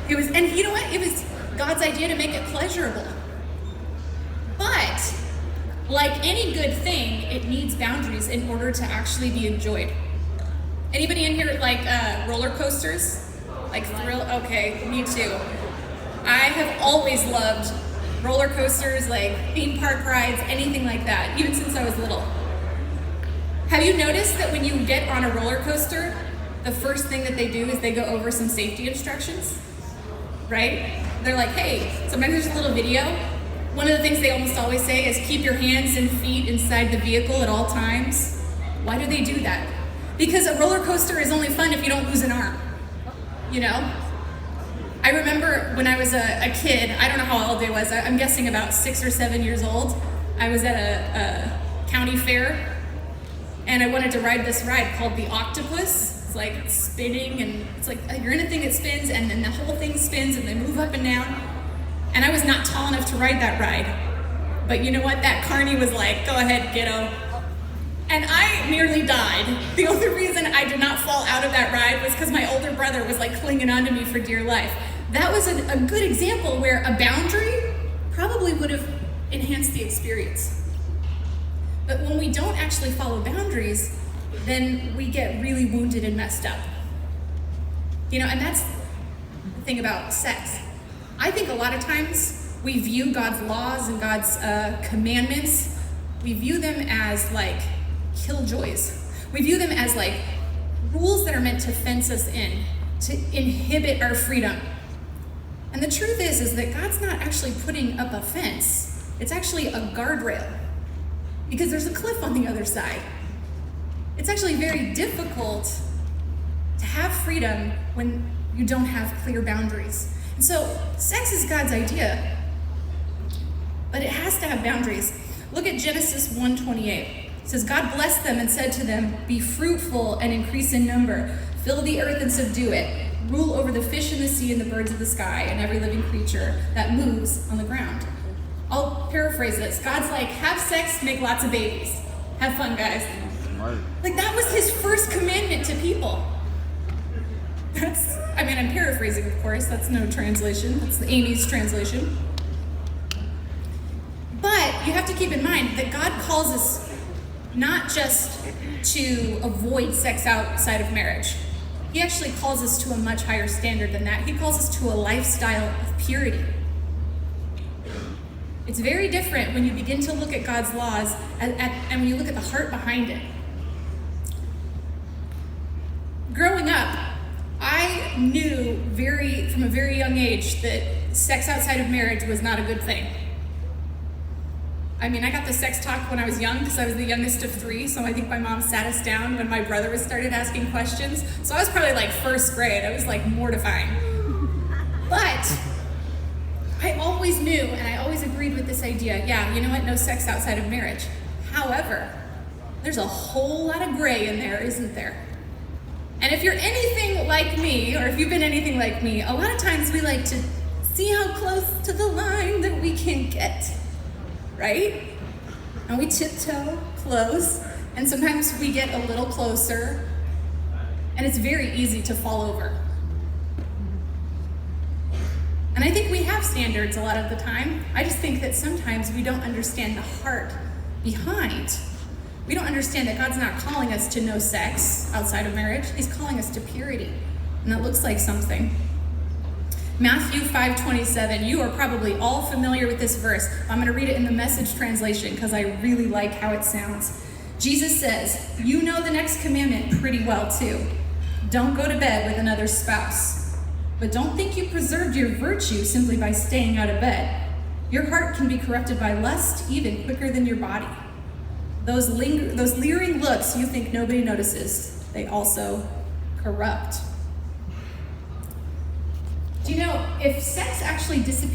And you know what? It was God's idea to make it pleasurable. But like any good thing, it needs boundaries in order to actually be enjoyed. Anybody in here like roller coasters? Like thrill? Okay, me too. I have always loved roller coasters, like theme park rides, anything like that, even since I was little. Have you noticed that when you get on a roller coaster, the first thing that they do is they go over some safety instructions, right? They're like, hey, sometimes there's a little video. One of the things they almost always say is keep your hands and feet inside the vehicle at all times. Why do they do that? Because a roller coaster is only fun if you don't lose an arm, you know? I remember when I was a kid, I don't know how old I was, I'm guessing about 6 or 7 years old. I was at a county fair, and I wanted to ride this ride called the octopus. It's like spinning, and it's like you're in a thing that spins, and then the whole thing spins, and they move up and down. And I was not tall enough to ride that ride. But you know what? That carny was like, go ahead, kiddo. And I nearly died. The only reason I did not fall out of that ride was because my older brother was like clinging onto me for dear life. That was a good example where a boundary probably would have enhanced the experience. But when we don't actually follow boundaries, then we get really wounded and messed up. You know, and that's the thing about sex. I think a lot of times we view God's laws and God's commandments, we view them as like killjoys. We view them as like rules that are meant to fence us in, to inhibit our freedom. And the truth is that God's not actually putting up a fence. It's actually a guardrail, because there's a cliff on the other side. It's actually very difficult to have freedom when you don't have clear boundaries. And so sex is God's idea, but it has to have boundaries. Look at Genesis 1:28. It says, God blessed them and said to them, be fruitful and increase in number, fill the earth and subdue it, rule over the fish in the sea and the birds of the sky and every living creature that moves on the ground. I'll paraphrase this. God's like, have sex, make lots of babies. Have fun, guys. Like that was his first commandment to people. I'm paraphrasing, of course. That's no translation. That's Amy's translation. But you have to keep in mind that God calls us not just to avoid sex outside of marriage. He actually calls us to a much higher standard than that. He calls us to a lifestyle of purity. It's very different when you begin to look at God's laws and when you look at the heart behind it. Growing up, I knew from a very young age that sex outside of marriage was not a good thing. I got the sex talk when I was young because I was the youngest of 3, so I think my mom sat us down when my brother started asking questions. So I was probably like first grade. I was like mortifying. But I always knew and I always agreed with this idea. Yeah, you know what? No sex outside of marriage. However, there's a whole lot of gray in there, isn't there? And if you're anything like me, or if you've been anything like me, a lot of times we like to see how close to the line that we can get, right? And we tiptoe close, and sometimes we get a little closer, and it's very easy to fall over. And I think we have standards a lot of the time. I just think that sometimes we don't understand the heart behind. We don't understand that God's not calling us to no sex outside of marriage. He's calling us to purity. And that looks like something. Matthew 5:27. You are probably all familiar with this verse. I'm going to read it in the Message translation because I really like how it sounds. Jesus says, you know the next commandment pretty well too. Don't go to bed with another spouse. But don't think you preserved your virtue simply by staying out of bed. Your heart can be corrupted by lust even quicker than your body. Those leering looks you think nobody notices, they also corrupt. Do you know, if sex actually disappears